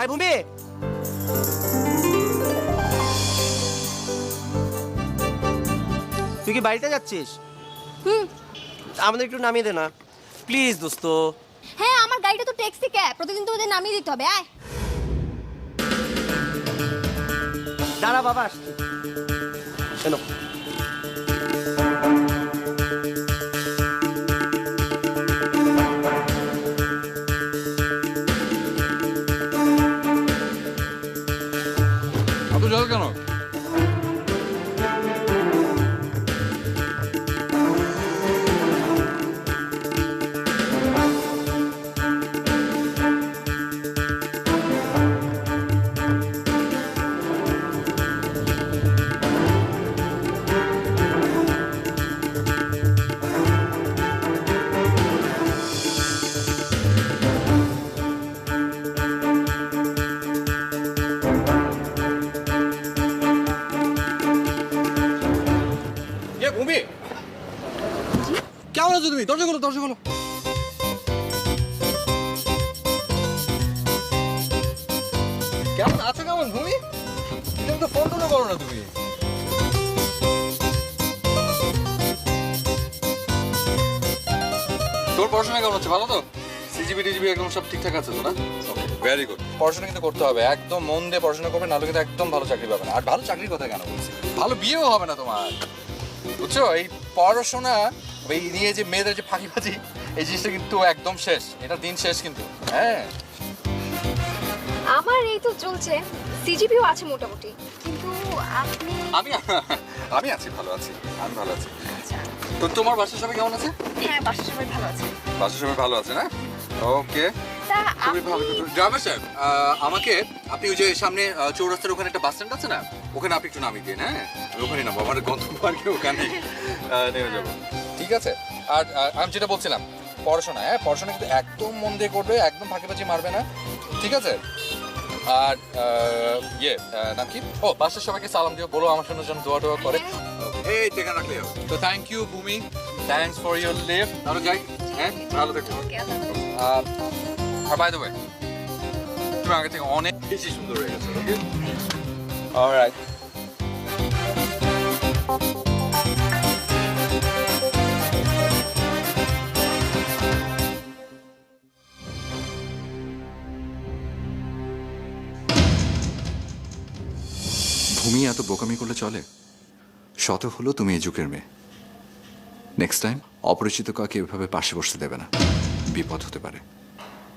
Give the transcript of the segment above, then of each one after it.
I ভূমি, তুই কি বাড়িতে যাচ্ছিস? আমাদের একটু নামিয়ে দে না প্লিজ দোস্ত। হ্যাঁ, আমার গাড়িটা তো ট্যাক্সি ক্যাব, প্রতিদিন তো ওদের নামিয়ে দিতে হবে। আয় দাঁড়া বাবা, আসছি। শোনো, এত জল কেন? ভূমি, কেমন আছো তুমি? দরজা খোলো, দরজা খোলো। কেমন আছো? কেমন ভূমি? তুমি তো ফোন টোনও করো না তুমি। তোর পড়াশোনা কেমন হচ্ছে? ভালো তো? সিজিবি টিজিবি একদম সব ঠিকঠাক আছে তো না? ওকে, ভেরি গুড। পড়াশোনা কিন্তু করতে হবে, একদম মন দিয়ে পড়াশোনা করবে, নাহলে কিন্তু একদম ভালো চাকরি পাবে না। আর ভালো চাকরির কথা কেন বলছি, ভালো বিয়েও হবে না তোমার, বুঝছো? এই পড়াশোনা এই নিয়ে যে মেয়েদের যে ফাঁকিবাজি, এই জিনিসটা কিন্তু একদম শেষ, এটা দিন শেষ কিন্তু। হ্যাঁ, আমার এই তো চলছে, সিজিপিও আছে মোটামুটি, কিন্তু আপনি? আমি আছি, ভালো আছি, আমি ভালো আছি। তো তোমার বাসার সবাই কেমন আছে? হ্যাঁ, বাসার সবাই ভালো আছে। বাসার সবাই ভালো আছে না? ওকে, তা খুবই ভালো। ড্রাইভার সাহেব, আমাকে আপনি ওই যে সামনে চৌরাস্তার ওখানে একটা বাস স্ট্যান্ড আছে না, ওখানে আপনি একটু নামিয়ে দিন। হ্যাঁ, আমি ওখানে নামবো, আমার গন্তব্য আর কি ওখানে নেমে যাবো। ঠিক আছে। আর আমি যেটা বলছিলাম, পড়াশোনা, হ্যাঁ পড়াশোনা কিন্তু একদম মন দিয়ে করবে, একদম ফাঁকিবাজি মারবে না, ঠিক আছে? আর নাম কি? ও, বাসার সবাইকে সালাম দিও, বলো আমার জন্য যেন দোয়া টোয়া করে। এই টেকা রাখলে হবে। তো থ্যাংক ইউ ভূমি, থ্যাঙ্কস ফর ইউর লিভ। তাহলে যাই, হ্যাঁ, ভালো থেকো। আর বাই দ্য ওয়ে, তুমি আগে থেকে অনেক বেশি সুন্দর হয়ে গেছো। ওকে, অলরাইট। ভূমি এত বোকামি করলে চলে? শত হলো তুমি এই যুগের মেয়ে। নেক্সট টাইম অপরিচিত কাউকে এভাবে পাশে বসতে দেবে না, বিপদ হতে পারে,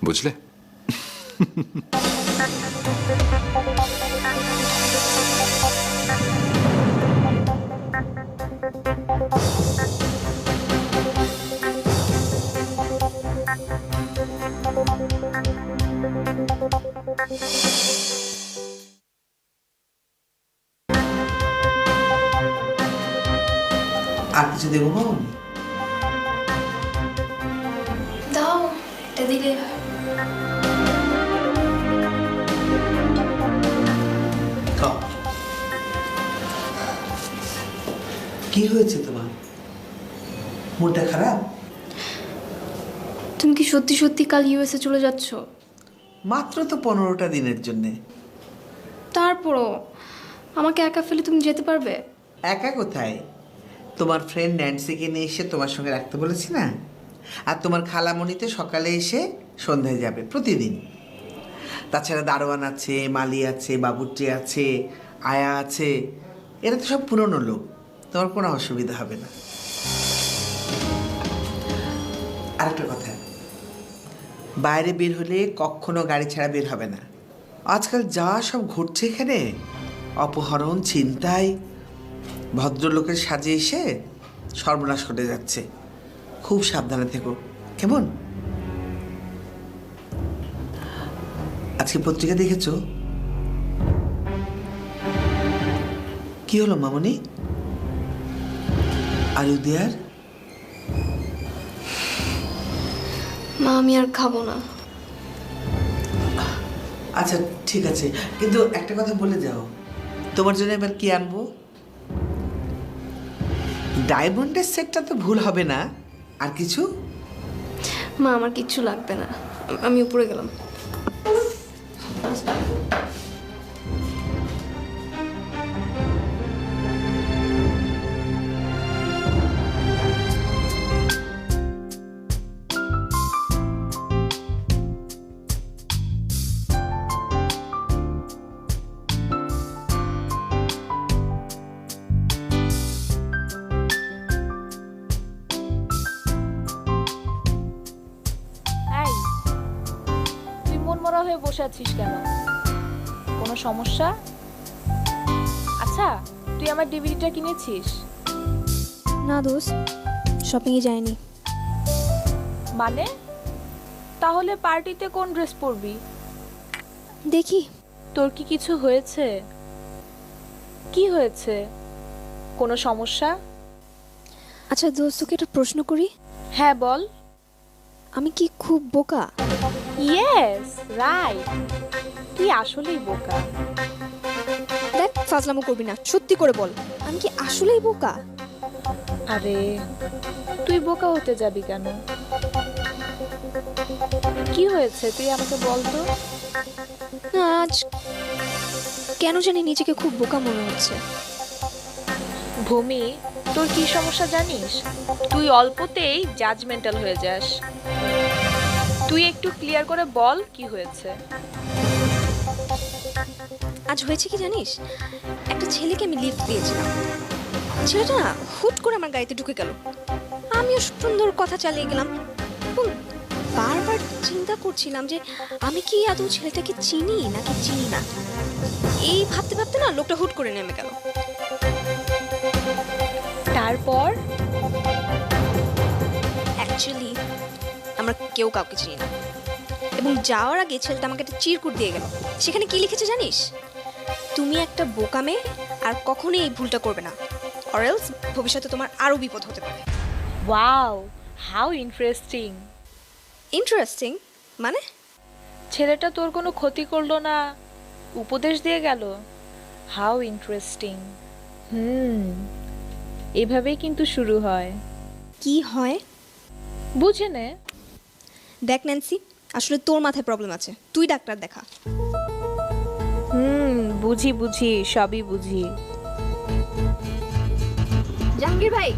বুঝলে? আর কিছু দেবো মামনি? দাও, এটা দিলে। কি হয়েছে তোমার? মনটা খারাপ? তুমি কি সত্যি সত্যি কাল ইউএসএ চলে যাচ্ছ? মাত্র তো 15টা দিনের জন্যে। তারপরও আমাকে একা ফেলে তুমি যেতে পারবে? একা কোথায়, তোমার ফ্রেন্ড ন্যান্সিকে নিয়ে এসে তোমার সঙ্গে রাখতে বলেছি না। আর তোমার খালামণিতে সকালে এসে সন্ধ্যায় যাবে প্রতিদিন। তাছাড়া দারোয়ান আছে, মালি আছে, বাবুর্চি আছে, আয়া আছে, এরা তো সব পুরনো লোক, তোমার কোনো অসুবিধা হবে না। আরেকটা কথা, বাইরে বের হলে কখনো গাড়ি ছাড়া বের হবে না। আজকাল যা সব ঘটছে এখানে, অপহরণ, ছিনতাই, ভদ্রলোকের সাজে এসে সর্বনাশ করে যাচ্ছে। খুব সাবধানে থেকো, কেমন? আজকে পত্রিকা দেখেছো? কি হলো মামনি? Are you there? মা, আমি আর খাবো না। আচ্ছা ঠিক আছে, কিন্তু একটা কথা বলে যাও, তোমার জন্য এবার কি আনবো? ডায়মন্ডের সেটটা তো ভুল হবে না। আর কিছু? মা, আমার কিচ্ছু লাগবে না, আমি উপরে গেলাম। হয়ে বসে আছিস কেন? কোনো সমস্যা? আচ্ছা, তুই আমার ডিভিডিটা কিনেছিস? না দোস্ত, শপিংয়ে যায়নি। মানে? তাহলে পার্টিতে কোন ড্রেস পরবি? দেখি। তোর কি কিছু হয়েছে? কি হয়েছে? কোনো সমস্যা? আচ্ছা দোস্ত, তোকে একটা প্রশ্ন করি। হ্যাঁ বল। আমি কি খুব বোকা? Yes, right. তুই আসলেই বোকা। দেখ, ফাজলামো করবি না, সত্যি করে বল, আমি কি আসলেই বোকা? আরে তুই বোকা হতে যাবি কেন? কি হয়েছে তুই আমাকে বল তো। না, আজ কেন জানি নিজেকে খুব বোকা মনে হচ্ছে। ভূমি, তোর কি সমস্যা জানিস? তুই অল্পতেই জাজমেন্টাল হয়ে যাস। তুই একটু ক্লিয়ার করে বল কি হয়েছে। আজ হয়েছে কি জানিস, একটা ছেলেকে আমি লিফট দিয়েছিলাম। ছেলেটা না হুট করে আমার গাড়িতে ঢুকে গেল। আমিও সুন্দর কথা চালিয়ে গেলাম এবং বারবার চিন্তা করছিলাম যে আমি কি আদৌ ছেলেটাকে চিনি নাকি চিনি না। এই ভাবতে ভাবতে না লোকটা হুট করে নেমে গেল। তারপর? অ্যাকচুয়ালি আমরা কেউ কাউকে চিনি না, এবং যাওয়ার আগে ছেলেটা আমাকে একটা চিরকুট দিয়ে গেল। সেখানে কি লিখেছে জানিস? তুমি একটা বোকা মেয়ে, আর কখনোই এই ভুলটা করবে না, অর এলস ভবিষ্যতে তোমার আরও বিপদ হতে পারে। Wow, how interesting. ইন্টারেস্টিং মানে? ছেলেটা তোর কোনো ক্ষতি করলো না, উপদেশ দিয়ে গেল। How interesting. এভাবেই কিন্তু শুরু হয়। কি হয়? বুঝে নে। দেখ ন্যান্সি, আসলে তোর মাথায় প্রবলেম আছে, তুই ডাক্তার দেখা। বুঝি বুঝি, সবই বুঝি। জাহাঙ্গীর ভাই,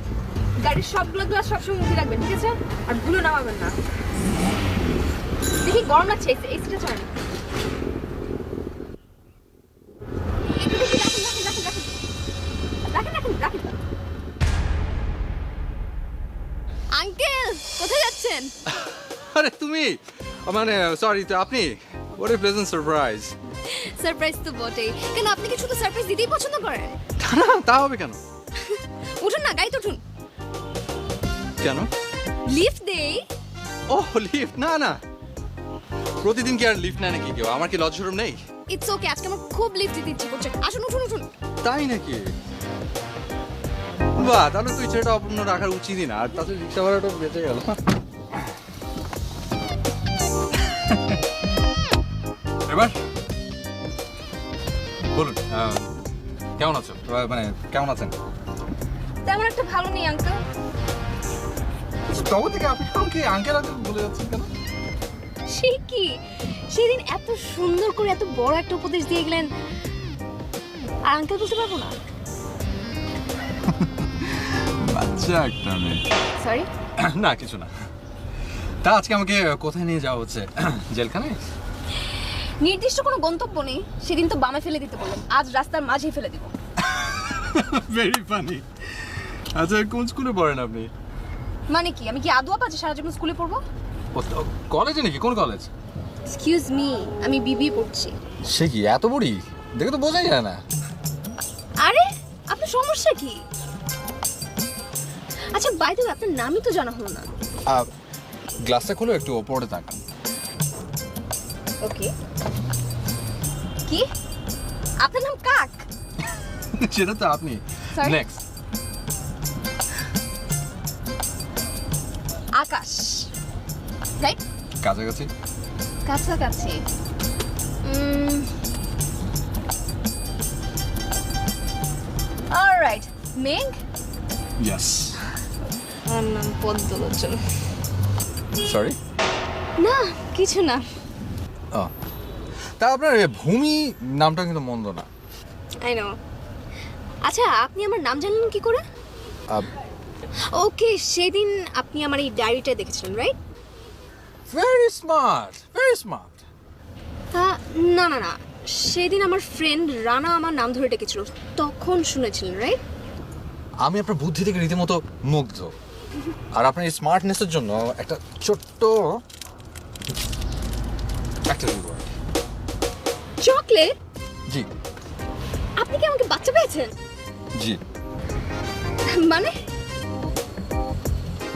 গাড়ির সবগুলো গ্লাস সবসময় মুখে রাখবেন, ঠিক আছে? আর ভুলো নামাবেন না। দেখি গরম লাগছে, এসিটা চালান। আঙ্কেল, কোথায় যাচ্ছেন? আরে তুমি, মানে সরি, তো আপনি? What a pleasant surprise. Surprise তো বটেই। কেন, আপনি কি শুধু সারপ্রাইজ দিতেই পছন্দ করেন? না, তা হবে কেন? উঠুন না, গাড়িতে উঠুন। কেন? লিফট দেই। ও লিফট? না না, প্রতিদিন কি আর লিফট নেয় নাকি কেউ? আমার কি লজ্জা শরম নেই? ইটস ওকে, আজকে আমার খুব লিফট দিতে ইচ্ছে করছে। আসুন, উঠুন উঠুন। তাই নাকি? বাহ, তাহলে তুই ছেলেটা অপূর্ণ রাখার উচিতই না, আর তাতে রিক্সা ভাড়াটা বেঁচে গেল। এবার বলুন, কেমন আছো? মানে কেমন আছেন? তেমন একটা ভালো নেই আঙ্কেল। তবে থেকে আপনি আমাকে আঙ্কেল আঙ্কেল বলে যাচ্ছেন কেন? সে কি, সেদিন এত সুন্দর করে এত বড় একটা উপদেশ দিয়ে গেলেন, আর আঙ্কেল বলতে পারবো না? বাচ্চা একটা মেয়ে। সরি। না কিছু না। তা আজকে আমাকে কোথায় নিয়ে যাওয়া হচ্ছে? জেলখানায়? নির্দিষ্ট কোনো গন্তব্য নেই। সেদিন তো বামে ফেলে দিতে বললেন, আজ রাস্তার মাঝে ফেলে দিব। Very funny. আচ্ছা, কোন স্কুলে পড়েন আপনি? মানে কি, আমি কি আদৌ আপাতত সারা জীবন স্কুলে পড়বো? কলেজে নাকি? কোন কলেজ? এক্সকিউজ মি, আমি বিবিএ পড়ছি। সে কি এত বড়ি? দেখে তো বোঝাই যায় না। আরে আপনার সমস্যা কি? আচ্ছা বাই দ্য ওয়ে, আপনার নামই তো জানা হলো না। গ্লাসটা খুলে একটু ওপরে তাকান। ওকে। কি, আপনার নাম কাক? সেটা তো আপনি। Sorry? নেক্সট। আকাশ, রাইট? কাছাকাছি। কাছাকাছি। অলরাইট, মেঘ? ইয়েস। আমার নাম পদ্মলোচন। সরি? না কিছু না। তা আপনার ভূমি নামটা কিন্তু মন্দ না। I know. আচ্ছা আপনি আমার নাম জানলেন কি করে? ওকে, সেদিন আপনি আমার এই ডায়েরিটা দেখেছিলেন, right? Very smart, very smart. না না না, সেদিন আমার ফ্রেন্ড রানা আমার নাম ধরে ডেকেছিল, তখন শুনেছিলেন, রাইট? আমি আপনার বুদ্ধি থেকে রীতিমতো মুগ্ধ, আর আপনার এই স্মার্টনেসের জন্য একটা ছোট্ট একটা রিওয়ার্ড। চকলেট? জি আপনি কি আমাকে বাচ্চা পেয়েছেন? জি মানে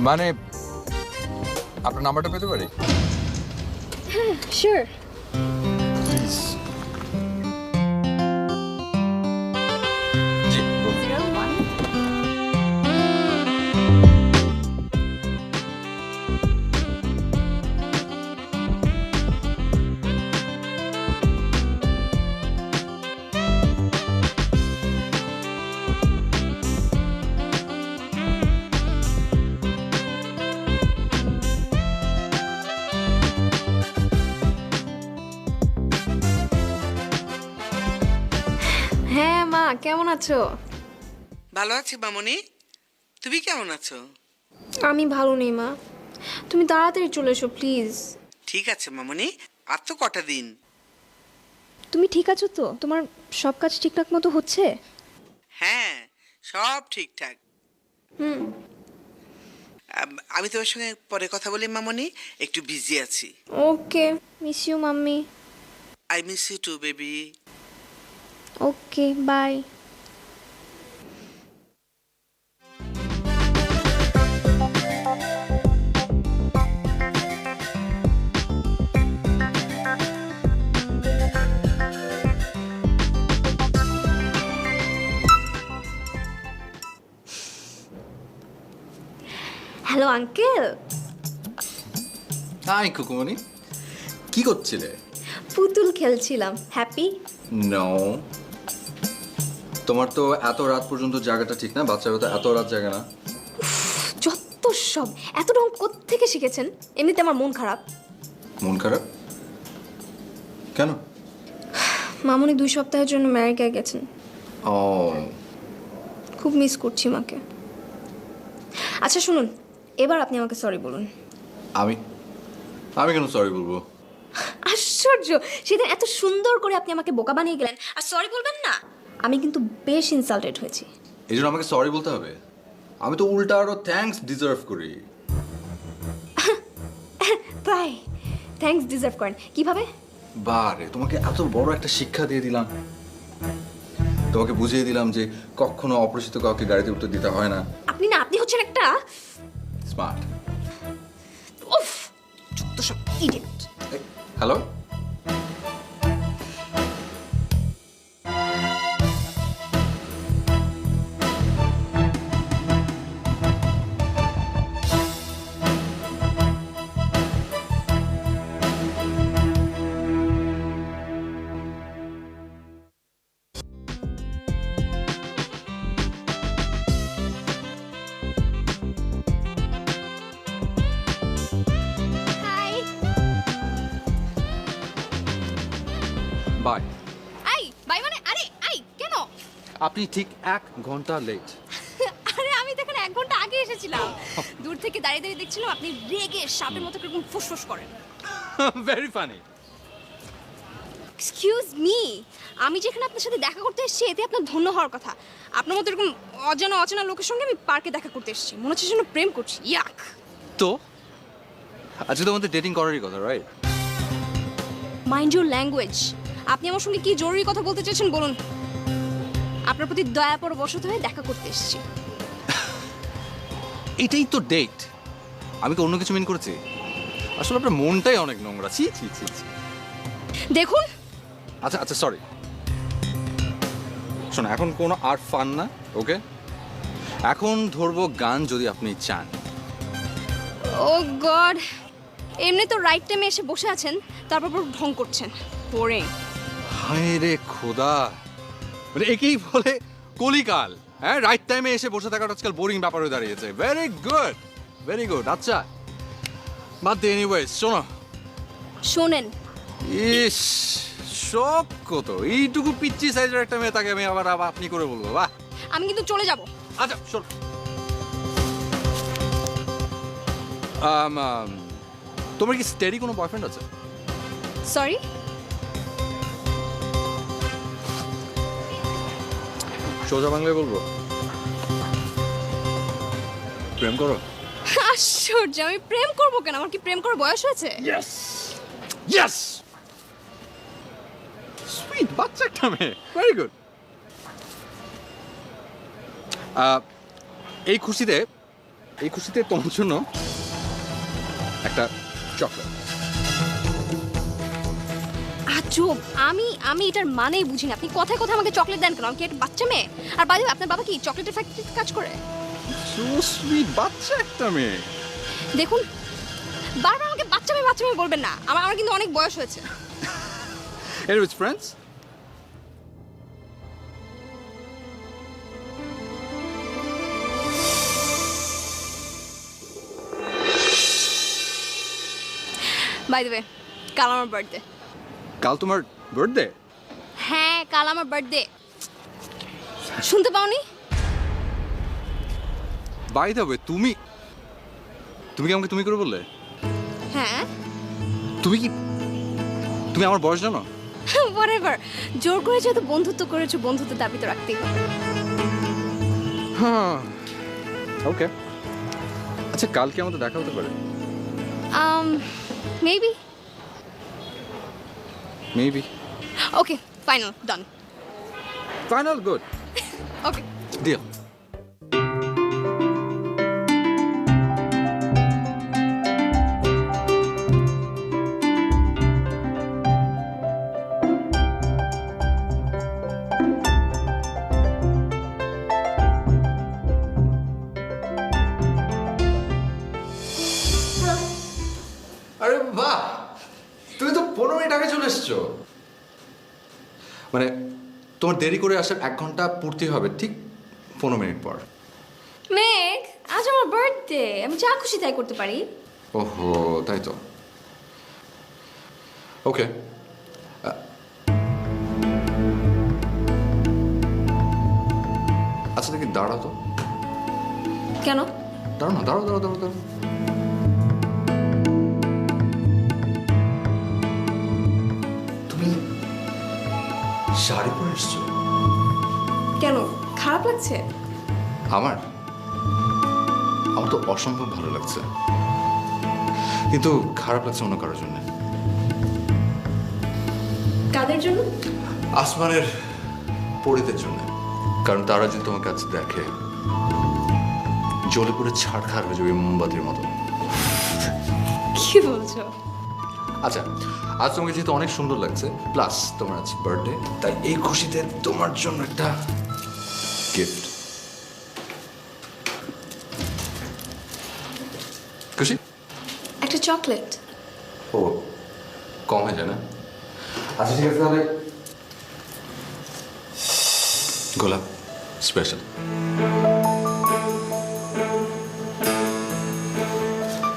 মানে আপনার নাম্বারটা পেতে পারি? শিওর। প্লিজ। জি বলুন। 01 হ্যাঁ মা, কেমন আছো? ভালো আছি মামনি, তুমি কেমন আছো? আমি ভালো নেই মা, তুমি তাড়াতাড়ি চলে এসো প্লিজ। ঠিক আছে মামনি, আর তো কটা দিন। তুমি ঠিক আছো তো? তোমার সব কাজ ঠিকঠাক মতো হচ্ছে? হ্যাঁ, সব ঠিকঠাক। হুম। আমি তোমার সঙ্গে পরে কথা বলি মামনি, একটু বিজি আছি। Okay, miss you mummy. I miss you too baby. Okay, bye. Hello uncle. Hi Kukumoni, কি করছিলে? পুতুল খেলছিলাম। হ্যাপি? নো, তোমার তো এত রাত পর্যন্ত জায়গাটা ঠিক না, বাচ্চারা তো এত রাত জাগে না। যত সব, এত রকম কোত্থেকে শিখেছেন? এমনিতে আমার মন খারাপ। মন খারাপ কেন? মামুনি 2 সপ্তাহের জন্য আমেরিকায় গেছেন। ও, খুব মিস করছি মাকে। আচ্ছা শুনুন, এবার আপনি আমাকে সরি বলুন। আমি আমি কেন সরি বলবো? আশ্চর্য, সেদিন এত সুন্দর করে আপনি আমাকে বোকা বানিয়ে গেলেন, আর সরি বলবেন না? আমি কিন্তু বেশ ইনসাল্টেড হয়েছি। এই জন্য আমাকে সরি বলতে হবে? আমি তো উল্টা আরো থ্যাঙ্কস ডিজার্ভ করি। তাই? থ্যাঙ্কস ডিজার্ভ করেন কিভাবে? বারে, তোমাকে এত বড় একটা শিক্ষা দিয়ে দিলাম, তোমাকে বুঝিয়ে দিলাম যে কখনো অপরিচিত কাউকে গাড়িতে উঠতে দিতে হয় না। আপনি হচ্ছেন একটা স্মার্ট। উফ, যত সব idiot. Hello, hi. Bye. I bye মানে? আরে আই কেন? আপনি ঠিক 1 ঘন্টা লেট। আরে আমি তো এখানে 1 ঘন্টা আগে এসেছিলাম। দূর থেকে দাঁড়িয়ে দাঁড়িয়ে দেখছিলাম আপনি রেগে সাপের মতো এরকম ফুসফুস করেন। Very funny. এক্সকিউজ মি, আমি যেখানে আপনার সাথে দেখা করতে এসেছি এতে আপনার ধন্য হওয়ার কথা। আপনার মতো এরকম অজানা লোকের সঙ্গে আমি পার্কে দেখা করতে এসেছি, মনে হচ্ছে যেন প্রেম করছি। ইয়াক। তো আজকে তো আমাদের ডেটিং করারই কথা, রাইট? Mind your language. আপনি আমার সঙ্গে কি জরুরি কথা বলতে চাইছেন বলুন। আপনার প্রতি দয়া পরবশত হয়ে দেখা করতে এসেছি। এটাই তো ডেট। আমি তো অন্য কিছু মিন করেছি। আসলে আপনার মনটাই অনেক নোংরা। ছি ছি ছি ছি। দেখুন, আচ্ছা আচ্ছা, সরি। শোনো, এখন কোনো আর ফান না, ওকে? এখন ধরবো গান যদি আপনি চান। ও গড, এমনি তো রাইট টাইমে এসে বসে আছেন, তারপর ঢং করছেন। বোরিং। হায় রে খোদা, মানে একেই বলে কলিকাল। হ্যাঁ, রাইট টাইমে এসে বসে থাকাটা আজকাল বোরিং ব্যাপার হয়ে দাঁড়িয়েছে। Very good, very good. আচ্ছা বাদ দে, এনিওয়েজ শোনো। শোনেন, ইস, শখ কত! এইটুকু পিচ্চি সাইজের একটা মেয়ে তাকে আমি আবার আপনি করে বলবো? বাহ। আমি কিন্তু চলে যাব। আচ্ছা শোন, তোমার কি স্টেডি কোনো বয়ফ্রেন্ড আছে? সরি? সোজা বাংলায় বলবো, প্রেম করো? আশ্চর্য, আমি প্রেম করবো কেন? আমার কি প্রেম করার বয়স হয়েছে? Yes yes. সুইট বাচ্চা একটা মেয়ে, ভেরি গুড। এই খুশিতে তোমার জন্য একটা চকলেট। আজব, আমি এটার মানেই বুঝি না। আপনি কথায় কথায় আমাকে চকলেট দেন কেন? আমি কি একটা বাচ্চা মেয়ে? আর বাইরে আপনার বাবা কি চকলেটের ফ্যাক্টরিতে কাজ করে? সো সুইট বাচ্চা একটা মেয়ে। দেখুন, বারবার আমাকে বাচ্চা মেয়ে বলবেন না। আমার কিন্তু অনেক বয়স হয়েছে। Anyways, friends, by the way, কাল আমার বার্থডে। কাল তোমার বার্থডে? হ্যাঁ, কাল আমার বার্থডে। শুনতে পাওনি? বাই দ্য ওয়ে, তুমি কি আমাকে তুমি করে বললে? হ্যাঁ। তুমি আমার বয়স জানো? হোয়াটএভার, জোর করে যেহেতু বন্ধুত্ব করেছো, বন্ধুত্বের দাবি তো রাখতেই হবে। হ্যাঁ, ওকে। আচ্ছা, কালকে আমাদের দেখা হতে পারে? মেবি। ওকে, ফাইনাল, ডান। ফাইনাল, গুড, ওকে। ডিল। আরে বাহ, তুমি তো 15 মিনিট আগে চলে এসছো। মানে তোমার দেরি করে আসার 1 ঘন্টা পূর্তি হবে ঠিক 15 মিনিট পর। মেঘ, আজ আমার বার্থডে, আমি যা খুশি তাই করতে পারি। ওহো, তাই তো। ওকে, আচ্ছা দেখি, দাঁড়াও তো। কেন? দাঁড়াও না, দাঁড়াও। তুমি শাড়ি পরে এসছো? কেন, খারাপ লাগছে? আমার তো অসম্ভব ভালো লাগছে, কিন্তু খারাপ লাগছে অন্য কারোর জন্য। কাদের জন্য? আসমানের পরিদের জন্য। কারণ তারা যদি তোমার কাছে দেখে, জ্বলে পুড়ে ছাড়খাড় হয়ে যাবে মোমবাতির মতো। কি বলছো? আচ্ছা, আজ তোমাকে যেহেতু অনেক সুন্দর লাগছে, প্লাস তোমার আজ বার্থডে, তাই এই খুশিতে তোমার জন্য একটা গিফট। খুশি? একটা চকলেট। ও, কম হয়ে যায় না? আচ্ছা ঠিক আছে, তাহলে গোলাপ স্পেশাল।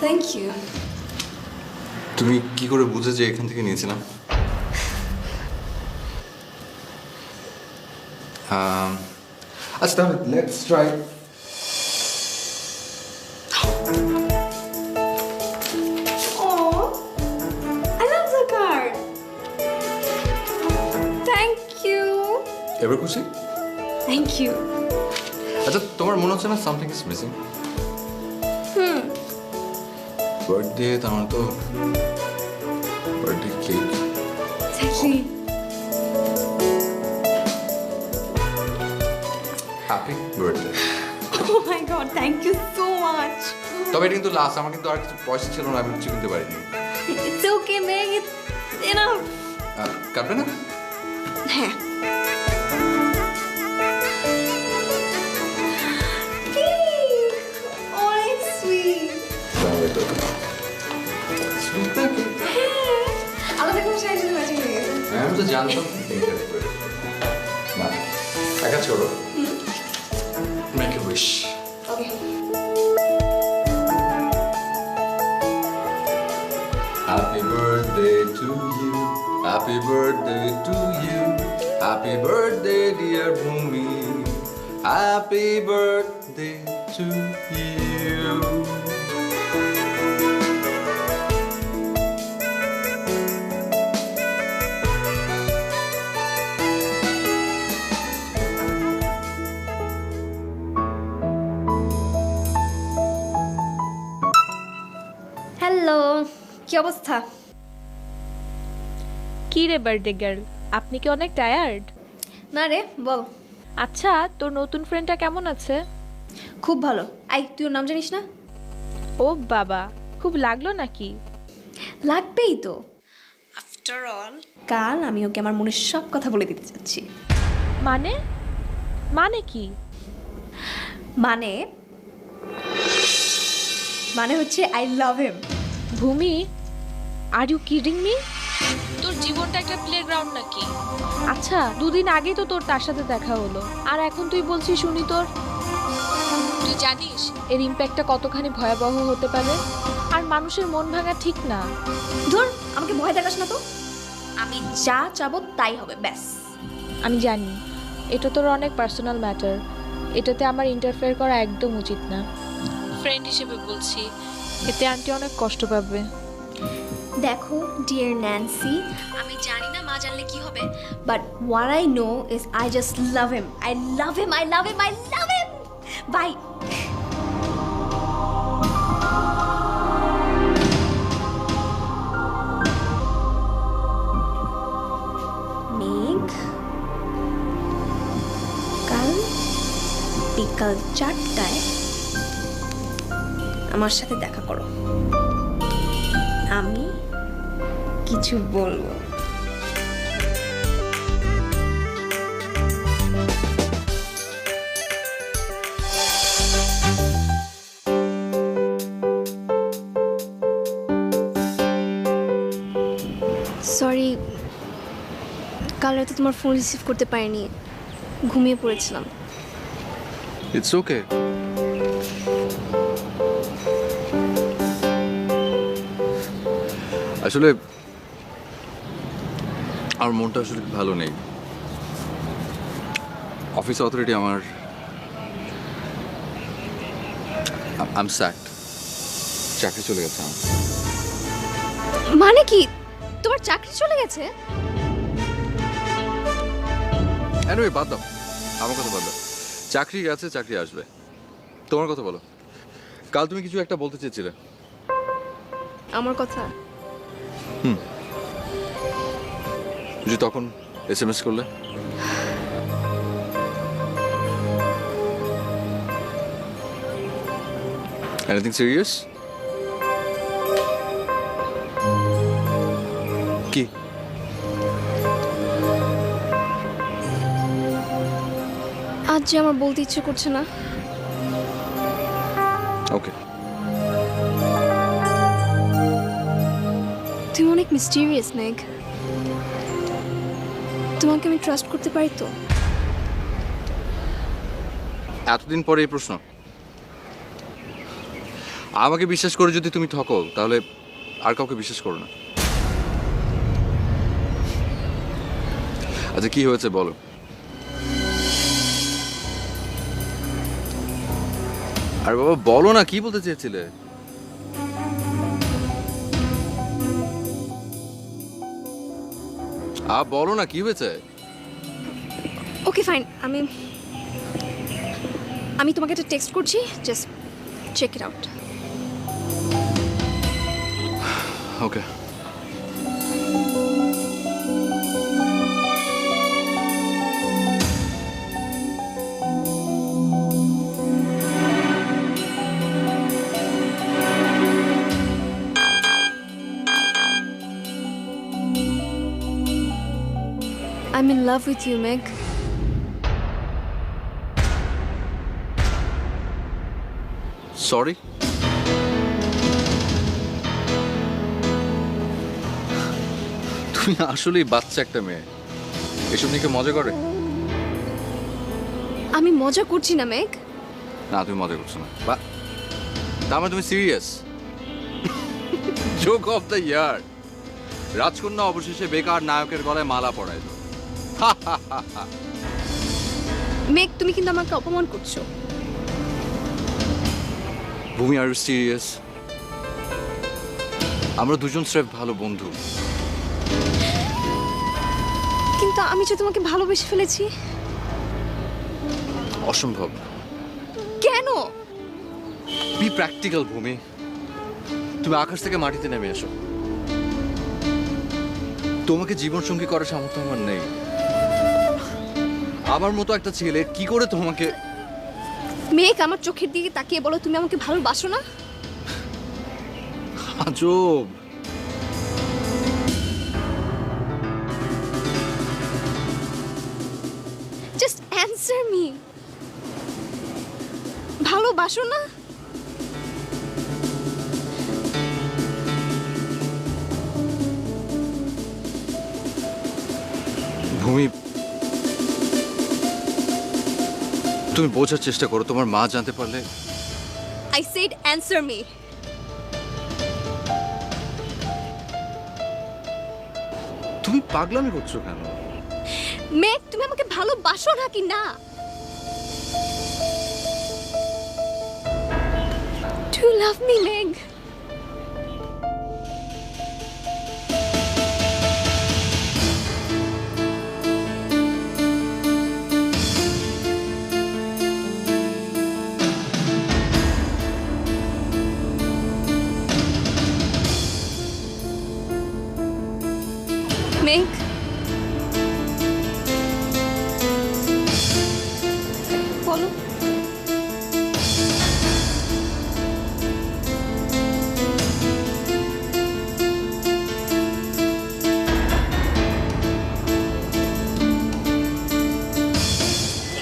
Thank you. তুমি কি করে বুঝে যে এখান থেকে নিয়েছিলাম? আচ্ছা তাহলে let's try. I love the card. Thank you. এবার খুশি? Thank you. আচ্ছা, তোমার মনে হচ্ছে না সামথিং ইজ মিসিং? বার্থডে, তার মানে তো birthday cake. Exactly. Happy birthday. Oh my god, thank you so much. তবে এটা কিন্তু লাস্ট, আমার কিন্তু আর কিছু পয়সা ছিল না, আমি কিছু কিনতে পারিনি। It's okay, Meg. It's enough. কাটবে না? হ্যাঁ। অনেক সুইট। আলাদা কোনো সাইজে ম্যাচিং হয়ে গেছে। আমি তো জানতাম। না, একা ছোড়ো। Make a wish. Okay. Happy birthday to you. Happy birthday to you. Happy birthday, dear Bhumi. Happy birthday to you. Hello, কি অবস্থা? কি রে বার্থডে গার্ল, আপনি কি অনেক টায়ার্ড? না রে, বল। আচ্ছা, তোর নতুন ফ্রেন্ডটা কেমন আছে? খুব ভালো। আই, তুই ওর নাম জানিস না? ও বাবা, খুব লাগলো নাকি? লাগবেই তো। আফটার অল কাল আমি ওকে আমার মনের সব কথা বলে দিতে চাচ্ছি। মানে মানে কি? মানে মানে হচ্ছে আই লাভ হিম। ভূমি, আর ইউ কিডিং মি? তোর জীবনটা একটা প্লেগ্রাউন্ড নাকি? আচ্ছা, 2 দিন আগেই তো তোর তার সাথে দেখা হলো, আর এখন তুই বলছিস শুনি তোর। তুই জানিস এর ইম্প্যাক্টটা কতখানি ভয়াবহ হতে পারে? আর মানুষের মন ভাঙা ঠিক না। ধর, আমাকে ভয় দেখাস না তো। আমি যা চাবো তাই হবে, ব্যাস। আমি জানি এটা তোর অনেক পার্সোনাল ম্যাটার, এটাতে আমার ইন্টারফেয়ার করা একদম উচিত না। ফ্রেন্ড হিসেবে বলছি, এতে আন্টি অনেক কষ্ট পাবে। দেখো ডিয়ার ন্যান্সি, আমি জানি না মা জানলে কি হবে, but what I know is I just love him. I love him, I love him, I love him. Bye. Megh, কাল বিকাল 4টায় আমার সাথে দেখা করো। আমি কিছু বলবো। সরি, কাল রাতে তোমার ফোন রিসিভ করতে পারিনি, ঘুমিয়ে পড়েছিলাম। It's okay. আসলে আমার মনটা আসলে ভালো নেই। অফিস অথরিটি আমার আই এম স্যাড, চাকরি চলে গেছে আমার। মানে কি, তোমার চাকরি চলে গেছে? এনিওয়ে বাদ দাও, আমার কথা বাদ দাও। চাকরি গেছে, চাকরি আসবে। তোমার কথা বলো। কাল তুমি কিছু একটা বলতে চেয়েছিলে। আমার কথা? যে তখন SMS করলে। Anything serious? কি? আজ যে আমার বলতে ইচ্ছে করছে না। ওকে। তুমি অনেক মিস্টিরিয়াস মেঘ। তোমাকে আমি ট্রাস্ট করতে পারি তো? এতদিন পরে এই প্রশ্ন? আমাকে বিশ্বাস করে যদি তুমি ঠকো তাহলে আর কাউকে বিশ্বাস করো না। আচ্ছা কি হয়েছে বলো। আরে বাবা বলো না, কি বলতে চেয়েছিলে? বলো না কি হয়েছে। ওকে ফাইন, আমি তোমাকে একটা টেক্সট করছি, just check it out. Okay. I'm in love with you, Meg. Sorry. তুমি আসলেই বাচ্চা একটা মেয়ে, এসব নিয়ে কেউ মজা করে? আমি মজা করছি না মেঘ। না তুমি মজা করছো না, বা তার মানে তুমি serious? Joke of the year. রাজকন্যা অবশেষে বেকার নায়কের গলায় মালা পরাইল। মেঘ, তুমি কিন্তু আমাকে অপমান করছো। ভূমি, আর ইউ সিরিয়াস? আমরা দুজন স্রেফ ভালো বন্ধু। কিন্তু আমি যে তোমাকে ভালোবেসে ফেলেছি। অসম্ভব। কেন? বি প্র্যাকটিক্যাল ভূমি। তুমি আকাশ থেকে মাটিতে নেমে এসো। তোমাকে জীবন সঙ্গী করার সামর্থ্য আমার নেই। আমার মতো একটা ছেলে কি করে তোমাকে... মেঘ, আমার চোখের দিকে তাকিয়ে বলো তুমি আমাকে ভালোবাসো না? আজব। Just answer me. ভালোবাসো না? ভূমি, তুমি বোঝার চেষ্টা করো। তোমার মা জানতে পারলে... আই সেড অ্যানসার মি। তুমি পাগলামি করছো কেন? মেঘ, তুমি আমাকে ভালোবাসো নাকি না? Do you love me, Meg? Meg? বলো।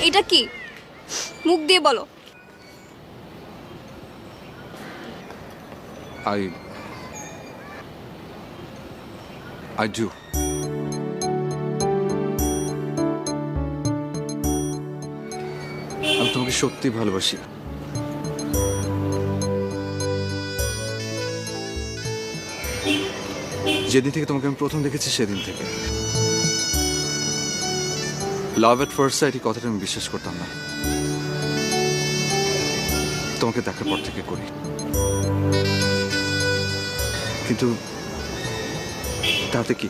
এটা কি? মুখ দিয়ে বলো। I do. আমি তোমাকে সত্যি ভালোবাসি। যেদিন থেকে তোমাকে আমি প্রথম দেখেছি সেদিন থেকে। লাভ এট ফার্স্ট সাইট এই কথাটা আমি বিশ্বাস করতাম না। তোমাকে দেখার পর থেকে করি। কিন্তু তাতে কি,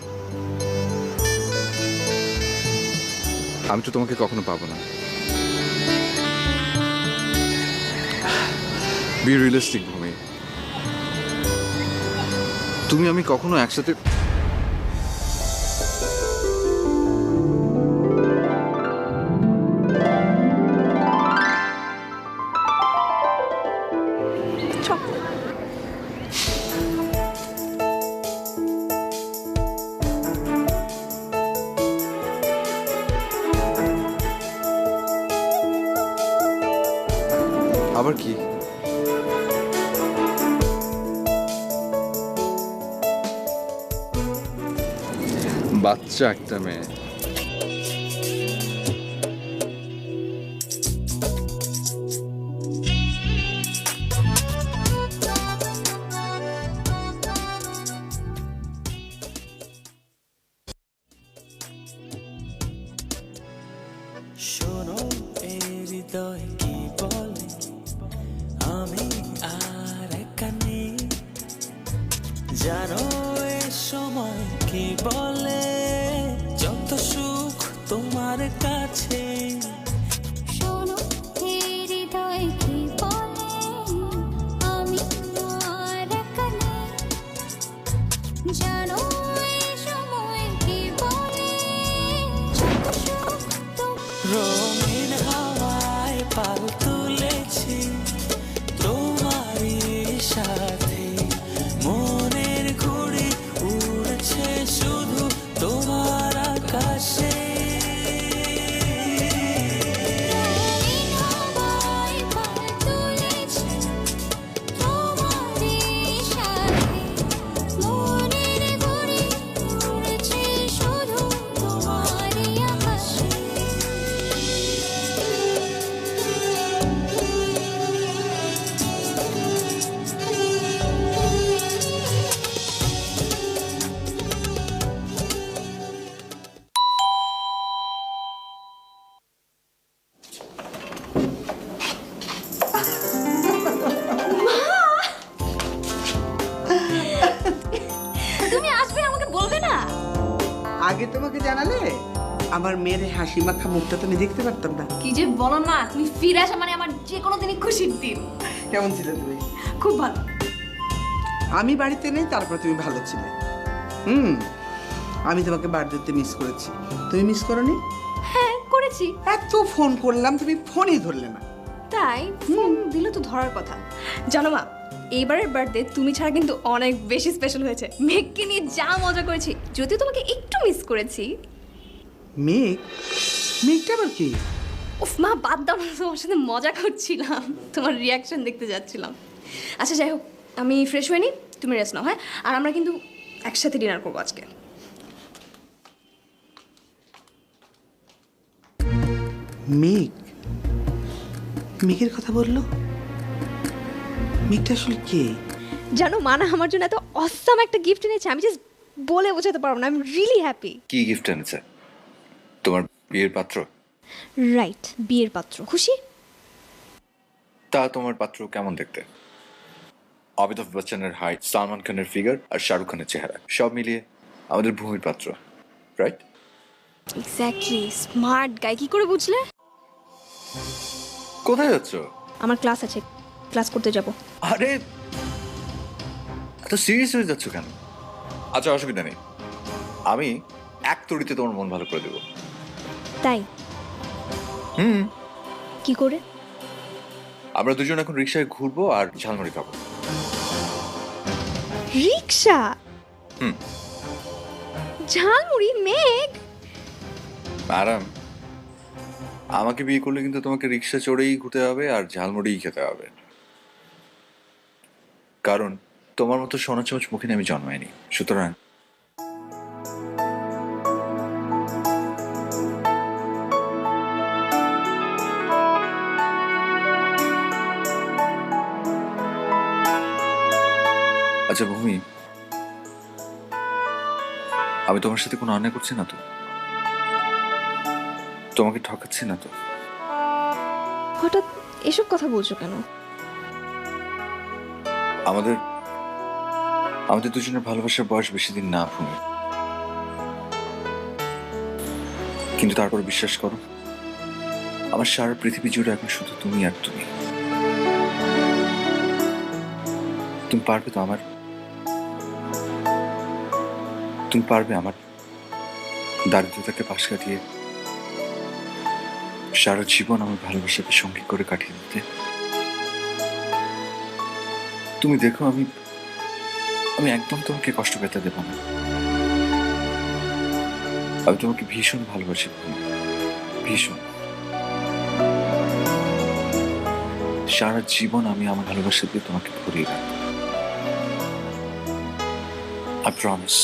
আমি তো তোমাকে কখনো পাবো না। বি রিয়েলিস্টিক ভূমি। তুমি আমি কখনো একসাথে... আবার কি? বাচ্চা একটা মেয়ে। শোনো এই হৃদয় কি বলে, আমি আর একা নেই। জানো এ সময় কি বলে, যত সুখ তোমার কাছে। শোনো এই হৃদয় কি বলে, আমি আর একা নেই। জানো এই সময় কি বলে, যত সুখ রঙিন হাওয়ায় পাল তুলেছি তোমারই সাথে। মনের ঘুড়ি উড়ছে শুধু তোমার আকাশে। রঙিন হাওয়ায় পাল তুলেছি তোমারই সাথে। মনের ঘুড়ি উড়ছে শুধু তোমারই আকাশে। তুমি আসবে আমাকে বলবে না? আগে তোমাকে জানালে আমার মেয়ের হাসি মাখা মুখটা তো আমি দেখতে পারতাম না। কি যে বলো না, তুমি ফিরে আসা মানে আমার যে কোনো দিনই খুশির দিন। কেমন ছিলে তুমি? খুব ভালো। আমি বাড়িতে নেই, তারপর তুমি ভালো ছিলে। আমি তোমাকে বার্থডেতে মিস করেছি, তুমি মিস করোনি? হ্যাঁ করেছি। এত ফোন করলাম, তুমি ফোনই ধরলে না। তাই ফোন দিলে তো ধরার কথা। জানো মা, এইবারের বার্থডে তুমি ছাড়া কিন্তু অনেক বেশি স্পেশাল হয়েছে। মেঘকে নিয়ে যা মজা করেছি, যদিও তোমাকে একটু মিস করেছি। মেঘ? মেঘটা আবার কি? উফ মা, বাদ দাও না, তোমার সাথে মজা করছিলাম, তোমার রিয়াকশন দেখতে যাচ্ছিলাম। আচ্ছা যাই হোক, আমি ফ্রেশ হয়ে নিই, তুমি রেস্ট নাও। হ্যাঁ, আর আমরা কিন্তু একসাথে ডিনার করবো আজকে। মেঘ? মেঘের কথা বললো? মেঘটা আসলে কে? জানো মানা আমার জন্য এত অসাম একটা গিফট এনেছে, আমি জাস্ট বলে বোঝাতে পারবো না। I am really happy. কি গিফট এনেছে? তোমার বিয়ের পাত্র? রাইট, বিয়ের পাত্র। খুশি? তা তোমার পাত্র কেমন দেখতে? অমিতাভ বচ্চনের হাইট, সালমান খানের ফিগার আর শাহরুখ খানের চেহারা সব মিলিয়ে আমাদের ভূমির পাত্র, রাইট? Exactly, smart guy. কি করে বুঝলে? কোথায় যাচ্ছ? আমার ক্লাস আছে, ক্লাস করতে যাব। আরে এত সিরিয়াস হয়ে যাচ্ছ কেন? আচ্ছা অসুবিধা নেই, আমি এক তড়িতে তোমার মন ভালো করে দেবো। তাই? কি করে? আমরা দুজন এখন রিক্সায় ঘুরবো আর ঝালমুড়ি খাবো। রিক্সা? ঝালমুড়ি? মেঘ? ম্যাডাম, আমাকে বিয়ে করলে কিন্তু তোমাকে রিক্সা চড়েই ঘুরতে হবে আর ঝালমুড়িই খেতে হবে, কারণ তোমার মতো সোনা চামচ মুখে আমি জন্মাইনি। সুতরাং আচ্ছা ভূমি, আমি তোমার সাথে কোনো অন্যায় করছি না তো? তোমাকে ঠকাচ্ছি না তো? হঠাৎ এসব কথা বলছো কেন? আমাদের আমাদের দুজনের ভালোবাসার বয়স বেশি দিন না ভূমি, কিন্তু তারপর বিশ্বাস করো, আমার সারা পৃথিবী জুড়ে এখন শুধু তুমি আর তুমি। তুমি পারবে তো তুমি পারবে আমার দারিদ্রতাকে পাশ কাটিয়ে সারা জীবন আমার ভালোবাসাকে সঙ্গী করে কাটিয়ে দিতে? তুমি দেখো, আমি একদম তোমাকে কষ্ট পেতে দেব না। আমি তোমাকে ভীষণ ভালোবাসি, ভীষণ। সারা জীবন আমি আমার ভালোবাসা দিয়ে তোমাকে ভরিয়ে রাখবো। I promise.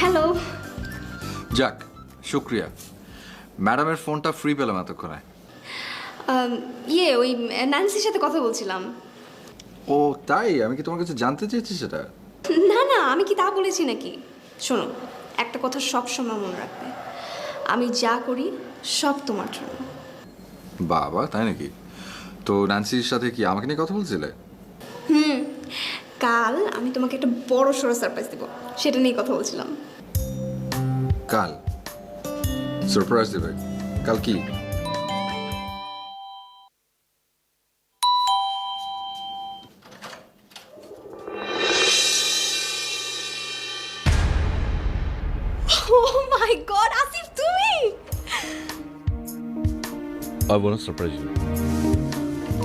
হ্যালো। যাক, শুক্রিয়া। ম্যাডামের ফোনটা ফ্রি পেলাম এতক্ষণে। ওই ন্যান্সির সাথে কথা বলছিলাম। ও তাই? আমি কি তোমার কাছে জানতে চেয়েছি সেটা? না না, আমি কি তা বলেছি নাকি? শোনো, একটা কথা সব সময় মনে রাখবে, আমি যা করি সব তোমার জন্য। বাবা, তাই নাকি? তো ন্যান্সির সাথে কি আমাকে নিয়ে কথা বলছিলে? কাল আমি তোমাকে একটা বড় সড়ো সারপ্রাইজ দেবো, সেটা নিয়ে কথা বলছিলাম। কাল সারপ্রাইজ দেবে? কাল কি? Oh my God, আসিফ তুমি? I want to surprise you.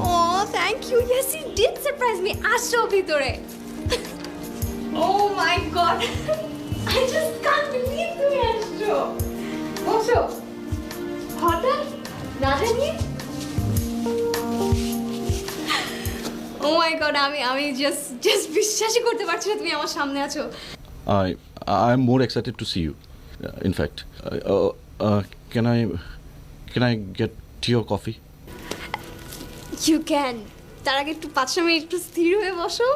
Oh, thank you. Yes, you did surprise me. আসো ভিতরে। Oh my God, I just can't believe তুমি আসছো। বসো। হঠাৎ না জানিয়ে? Oh my God, আমি just বিশ্বাসই করতে পারছি না তুমি আমার সামনে আছো। I'm more excited to see you. In fact, can I get tea or coffee? You can. তার আগে একটু 5 মিনিট একটু স্থির হয়ে বসো।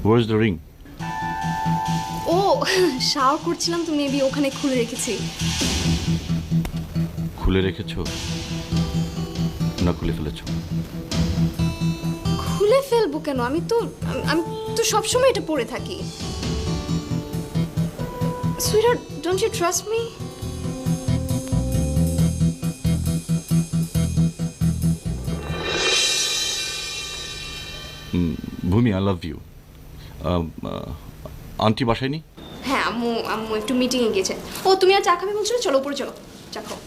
Where's the ring? O shower করছিলাম তো মেবি ওখানে খুলে রেখেছি। খুলে রেখেছো না খুলে ফেলেছো? খুলে ফেলবো কেন? আমি তো সবসময় এটা পরে থাকি। Sweater, don't you trust me? Bhumi, I love you. Aunty বাসায় নি? হ্যাঁ, আম্মু একটু মিটিংয়ে গিয়েছে। ও তুমি আর চা খাবে বলছো? চলো উপরে চলো, চা খাও।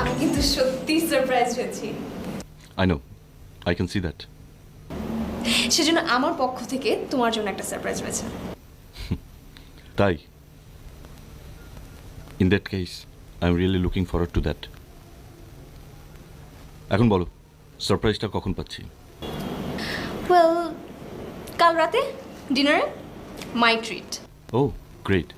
আমি কিন্তু সত্যি সারপ্রাইজ হয়েছি। I know. I can see that. সেজন্য আমার পক্ষ থেকে তোমার জন্য একটা সারপ্রাইজ রয়েছে। তাই? In that case, I'm really looking forward to that. এখন বলো, সারপ্রাইজটা কখন পাচ্ছি? ওয়েল, কাল রাতে ডিনারে মাই ট্রিট। Oh, great.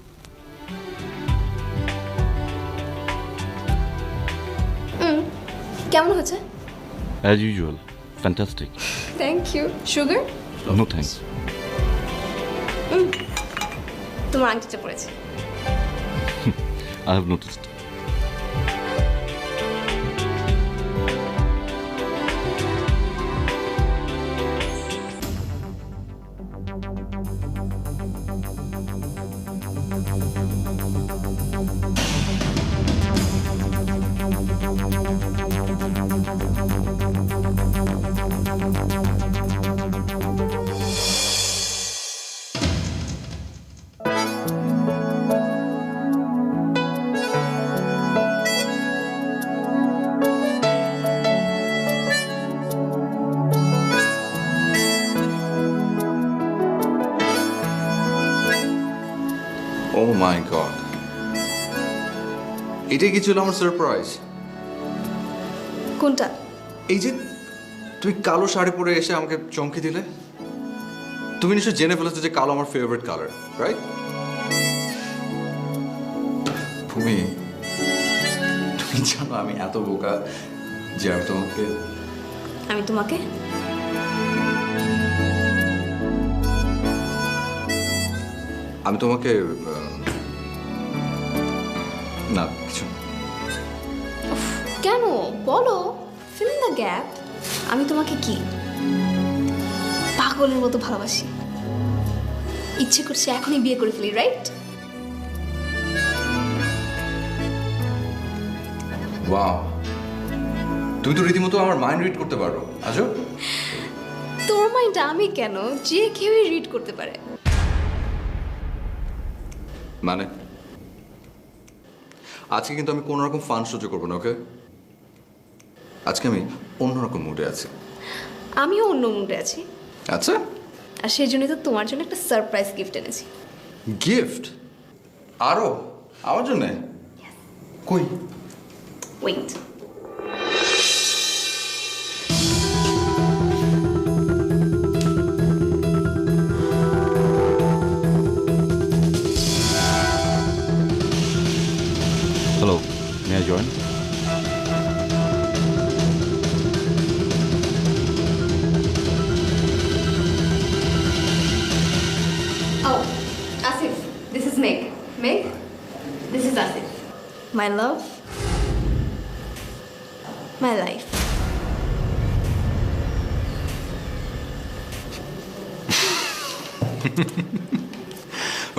কেমন হচ্ছে? As usual. Fantastic. Thank you. Sugar? No thanks. তোমার আংটিটা পড়েছে। I have noticed. Oh my god. এটাই কি ছিল আমার সারপ্রাইজ? কোনটা? এই যে তুমি কালো শাড়ি পরে এসে আমাকে চমকে দিলে। তুমি নিশ্চয় জেনে ফেলেছো যে কালো আমার ফেভারিট কালার, রাইট? ভূমি, তুমি জানো আমি এত বোকা যে আমি তোমাকে না কিছু না। কেন বলো, ফিল ইন দ্য গ্যাপ। আমি তোমাকে কি পাগলের মতো ভালোবাসি। ইচ্ছে করছে এখনই বিয়ে করে ফেলি, রাইট? ওয়াও, তুমি তো রীতিমতো আমার মাইন্ড রিড করতে পারো। আজব। তোর মাইন্ডটা আমি কেন, যে কেউই রিড করতে পারে। মানে আজকে কিন্তু আমি কোনো রকম ফান সহ্য করবো না, ওকে? আজকে আমি অন্যরকম মুডে আছি। আমিও অন্য মুডে আছি। আচ্ছা, আর সেই জন্যই তো তোমার জন্য একটা সারপ্রাইজ গিফট এনেছি। গিফট? আরো আমার জন্য? কই? Wait. Hello, may I join? Oh, Asif, this is Meg. Meg, this is Asif. My love, my life.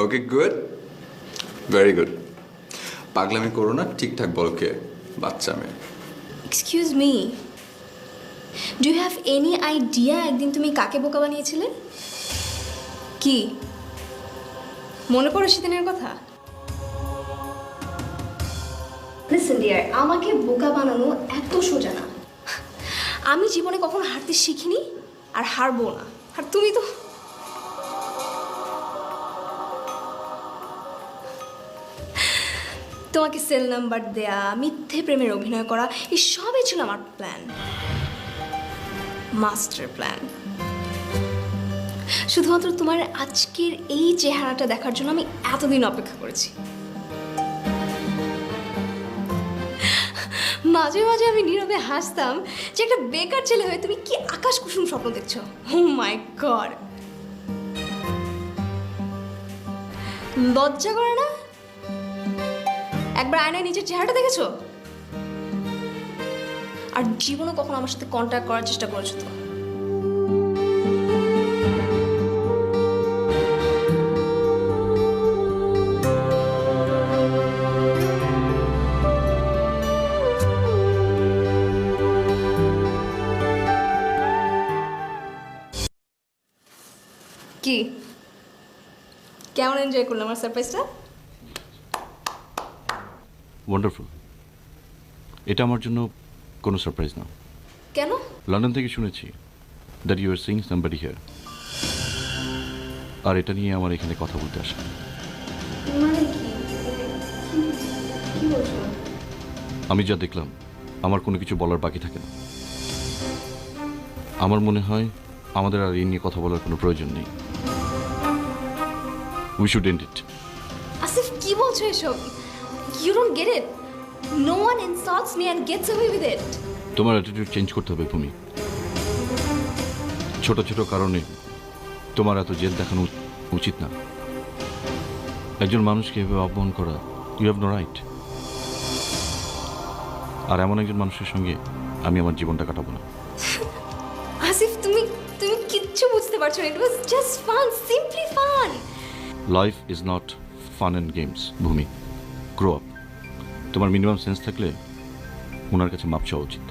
Okay, good, very good. পাগলামি করো না, ঠিকঠাক বলো কে বাচ্চা মেয়ে। Excuse me. Do you have any idea একদিন তুমি কাকে বোকা বানিয়েছিলে? কি মনে পড়ে সেদিনের কথা? Listen dear, আমাকে বোকা বানানো এত সোজা না। আমি জীবনে কখনো হারতে শিখিনি আর হারবো না। আর তুমি তো তোমাকে সেল নাম্বার দেয়া, মিথ্যে প্রেমের অভিনয় করা, এই সবই ছিল আমার প্ল্যান, মাস্টার প্ল্যান। শুধুমাত্র তোমার আজকের এই চেহারাটা দেখার জন্য আমি এতদিন অপেক্ষা করেছি। মাঝে মাঝে আমি নীরবে হাসতাম যে একটা বেকার ছেলে হয়ে তুমি কি আকাশ কুসুম স্বপ্ন দেখছো। ও মাই গড, লজ্জা করে না? একবার আয়নায় নিজের চেহারাটা দেখেছো? আর জীবনও কখনো আমার সাথে কন্ট্যাক্ট করার চেষ্টা করেছো তো? কি কেমন এনজয় করলাম আমার সারপ্রাইজটা? ওয়ান্ডারফুল। এটা আমার জন্য কোনো সারপ্রাইজ না। কেন? লন্ডন থেকে শুনেছি that you are seeing somebody here, আর এটা নিয়ে আমার এখানে কথা বলতে আসা। মানে কি? কি বলছো? আমি যা দেখলাম আমার কোনো কিছু বলার বাকি থাকে না। আমার মনে হয় আমাদের আর এই নিয়ে কথা বলার কোনো প্রয়োজন নেই। We should end it. Asif, কি বলছো এসব? You don't get it. No one insults me and gets away with it. তোমার অ্যাটিটিউড চেঞ্জ করতে হবে ভূমি। ছোট ছোট কারণে তোমার এত জেদ দেখানো উচিত না। একজন মানুষকে এভাবে অপমান করা, ইউ হ্যাভ নো রাইট। আর এমন একজন মানুষের সঙ্গে আমি আমার জীবনটা কাটাবো না। আসিফ, তুমি তুমি কিচ্ছু বুঝতে পারছো না। It was just fun, simply fun. Life is not fun and games Bhumi. Grow up. তোমার মিনিমাম সেন্স থাকলে ওনার কাছে মাপ চাওয়া উচিত।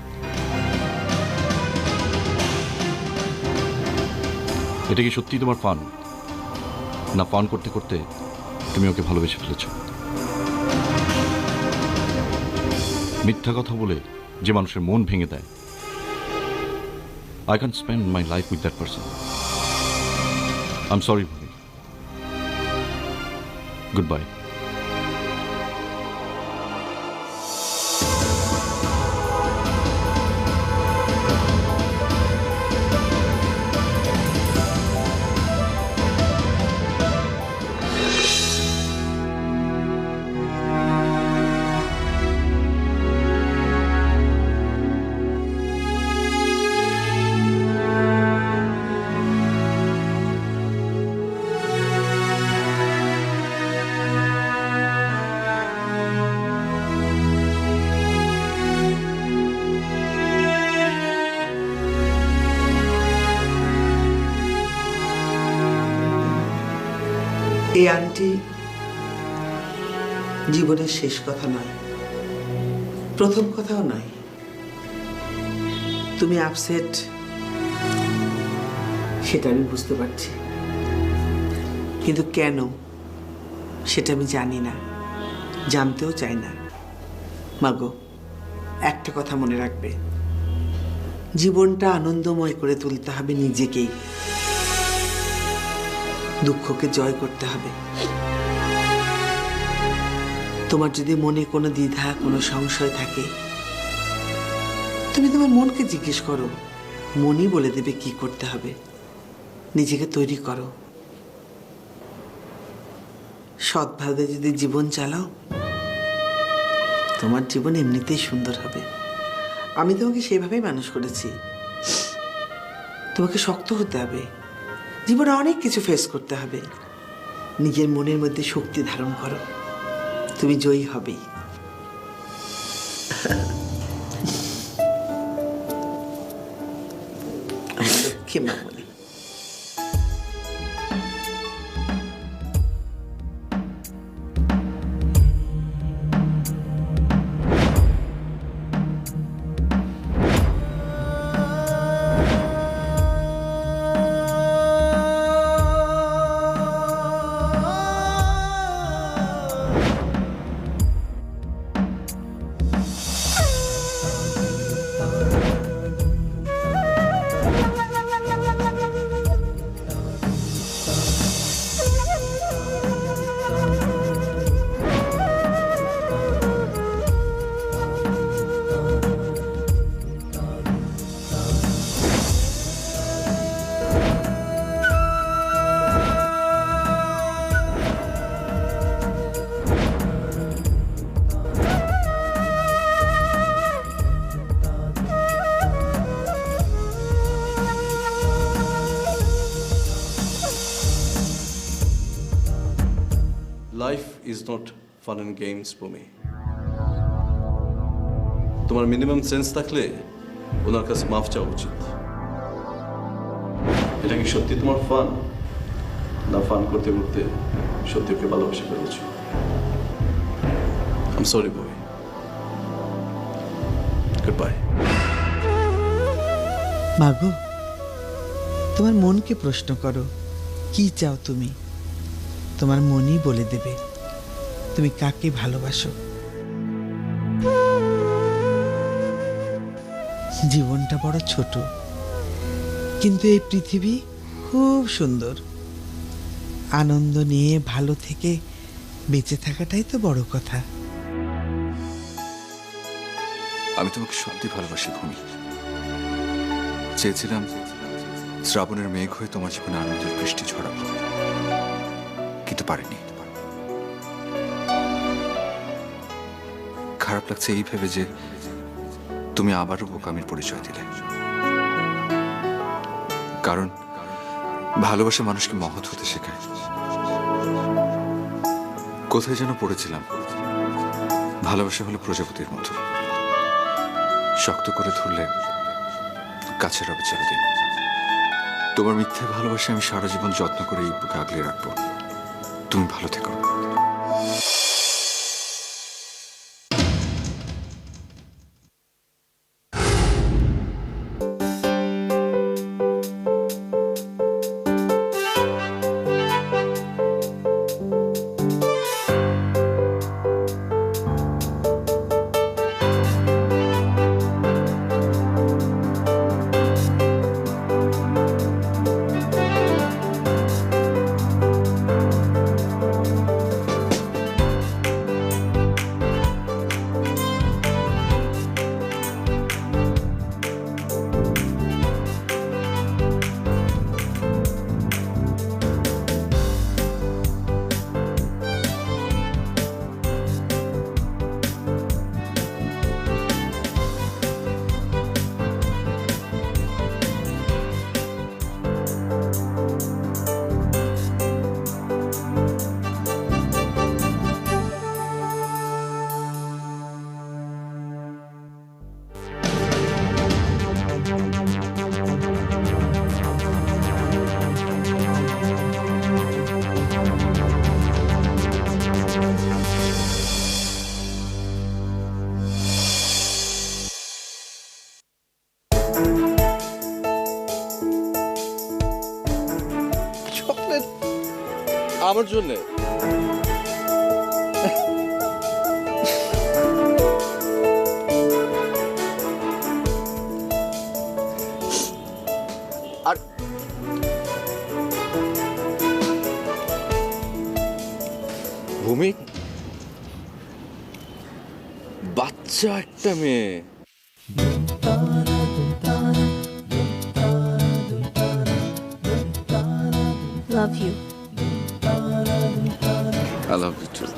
এটা কি সত্যি তোমার ফান, না ফান করতে করতে তুমি ওকে ভালোবেসে ফেলেছ? মিথ্যা কথা বলে যে মানুষের মন ভেঙে দেয়, I can't spend my life with that person. I'm sorry, Bhumi. Goodbye. এই আন্টি জীবনের শেষ কথা নয়, প্রথম কথাও নয়। তুমি আপসেট, সেটা আমি বুঝতে পারছি, কিন্তু কেন সেটা আমি জানি না, জানতেও চাই না। মাগো, একটা কথা মনে রাখবে, জীবনটা আনন্দময় করে তুলতে হবে নিজেকেই। দুঃখকে জয় করতে হবে। তোমার যদি মনে কোনো দ্বিধা, কোনো সংশয় থাকে, তুমি তোমার মনকে জিজ্ঞেস করো, মনই বলে দেবে কি করতে হবে। নিজেকে তৈরি করো। সৎভাবে যদি জীবন চালাও, তোমার জীবন এমনিতেই সুন্দর হবে। আমি তোমাকে সেভাবেই মানুষ করেছি। তোমাকে শক্ত হতে হবে, জীবনে অনেক কিছু ফেস করতে হবে। নিজের মনের মধ্যে শক্তি ধারণ করো, তুমি জয়ী হবেই। আমার লক্ষ্মী মামনি। Is not fun and games Bhumi. তোমার মিনিমাম সেন্স থাকলে ওনার কাছে মাফ চাওয়া উচিত। এটা কি সত্যি তোমার ফান, না ফান করতে করতে সত্যি ওকে ভালোবেসে ফেলেছো? আই এম সরি ভূমি। Good bye. মাগো, তোমার মনকে প্রশ্ন করো, কি চাও তুমি? তোমার মনই বলে দেবে তুমি কাকে ভালোবাসো। জীবনটা বড় ছোট, কিন্তু এই পৃথিবী খুব সুন্দর। আনন্দ নিয়ে ভালো থেকে বেঁচে থাকাটাই তো বড় কথা। আমি তোমাকে সত্যি ভালোবাসি ভূমি। চেয়েছিলাম শ্রাবণের মেঘ হয়ে তোমার জীবনে আনন্দের বৃষ্টি ছড়াবো, কিন্তু পারিনি। খারাপ লাগছে এই ভেবে যে তুমি আবারও বোকামির পরিচয় দিলে। কারণ ভালোবাসা মানুষকে মহৎ হতে শেখায়। কোথায় যেন পড়েছিলাম, ভালোবাসা হলো প্রজাপতির মতো, শক্ত করে ধরলে কাছে রবে চিরদিন। তোমার মিথ্যে ভালোবাসা আমি সারা জীবন যত্ন করে এই বুকে আগলে রাখবো। তুমি ভালো থেকো। আমার জন্য আর ভূমি বাচ্চা একটা মেয়ে। Love you. I love you too.